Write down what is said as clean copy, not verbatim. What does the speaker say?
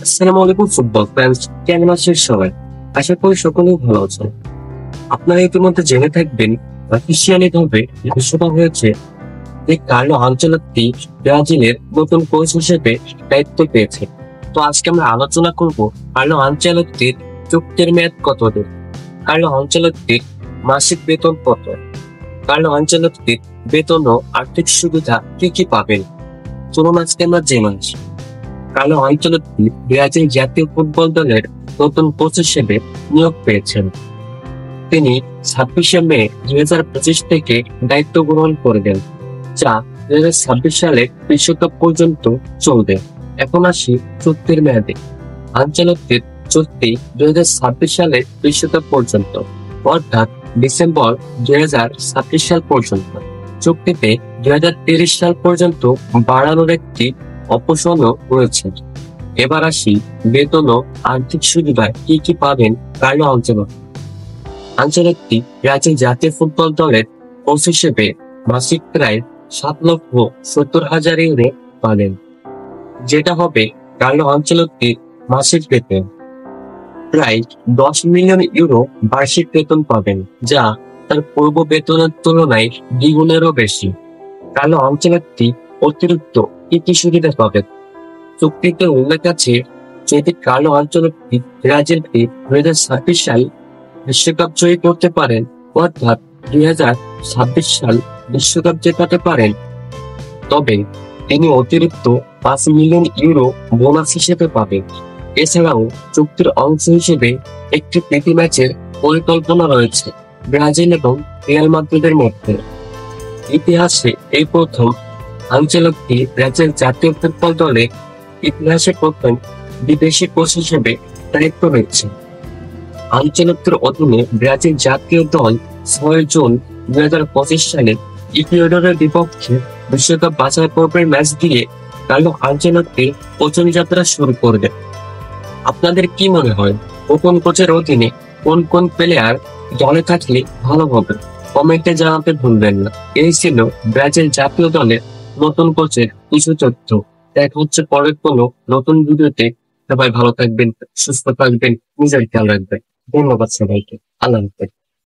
আসসালামু আলাইকুম football fans, কেমন আছেন সবাই? আশা করি সকলেই ভালো আছেন। আপনারা ইতিমধ্যে জেনে থাকবেন অফিসিয়ালি ঘোষণা হয়েছে যে কার্লো আনচেলত্তি ব্রাজিলের নতুন কোচ হিসেবে দায়িত্ব পেয়েছে। তো আজকে আমরা আলোচনা করব কার্লো আনচেলত্তির চুক্তির মেয়াদ কতদিন, কার্লো আনচেলত্তির মাসিক বেতন কত, কার্লো আনচেলত্তির বেতন ও আর্থিক সুবিধা কি কি পাবেন। চলুন আজকে আমরা জেনে আসি। কার্লো আনচেলত্তি ব্রাজিল জাতীয় ফুটবল দলের নতুন কোচ হিসেবে নিয়োগ পেয়েছেন। তিনি 26শে মে 2025 থেকে দায়িত্ব গ্রহণ করবেন, যা 2026 সালে বিশ্বকাপ পর্যন্ত চলবে। এখন আসি চুক্তির মেয়াদে। আনচেলত্তির চুক্তি 2026 সালে বিশ্বকাপ পর্যন্ত, অর্থাৎ ডিসেম্বর 2026 সাল পর্যন্ত। চুক্তিতে 2030 সাল পর্যন্ত বাড়ানোর একটি অপশনও রয়েছে। এবার আসি বেতন ও আর্থিক সুবিধা কি কি পাবেন কার্লো আনচেলত্তি। আনচেলত্তি ব্রাজিল জাতীয় ফুটবল দলের কোচ হিসেবে মাসিক প্রায় 7,70,000 ইউরো পাবেন, যেটা হবে কার্লো আনচেলত্তির মাসিক বেতন। প্রায় 10 মিলিয়ন ইউরো বার্ষিক বেতন পাবেন, যা তার পূর্ব বেতনের তুলনায় দ্বিগুণেরও বেশি। কার্লো আনচেলত্তি অতিরিক্ত কি কি সুবিধা পাবেন? চুক্তিতে উল্লেখ আছে, যদি কার্লো আনচেলত্তি ব্রাজিলকে 2026 সাল বিশ্বকাপ জয়ী করতে পারেন, অর্থাৎ 2026 সাল বিশ্বকাপ জেতাতে পারেন, তবে তিনি অতিরিক্ত 5 মিলিয়ন ইউরো বোনাস হিসেবে পাবেন। এছাড়াও চুক্তির অংশ হিসেবে একটি প্রীতি ম্যাচের পরিকল্পনা রয়েছে ব্রাজিল এবং রিয়াল মাদ্রিদের মধ্যে। ইতিহাসে এই প্রথম আনচেলত্তি ব্রাজিল জাতীয় ফুটবল দলে ইতিহাসে প্রথম বিদেশি কোচ হিসেবে দায়িত্ব নিচ্ছেন। আনচেলত্তির অধীনে ব্রাজিল জাতীয় দল 6 জুন 2025 সালে ইকুয়েডরের বিপক্ষে বিশ্বকাপ বাছাই পর্বের ম্যাচ দিয়ে কার্লো আনচেলত্তির কোচিং যাত্রা শুরু করবে। আপনাদের কি মনে হয়, নতুন কোচের অধীনে কোন কোন প্লেয়ার দলে থাকলে ভালো হবে? কমেন্টে জানাতে ভুলবেন না। এই ছিল ব্রাজিল জাতীয় দলের নতুন কোচের কিছু তথ্য। দেখা হচ্ছে পরের কোনো নতুন ভিডিওতে। সবাই ভালো থাকবেন, সুস্থ থাকবেন, নিজের খেয়াল রাখবেন। ধন্যবাদ সবাইকে। আল্লাহ হাফেজ।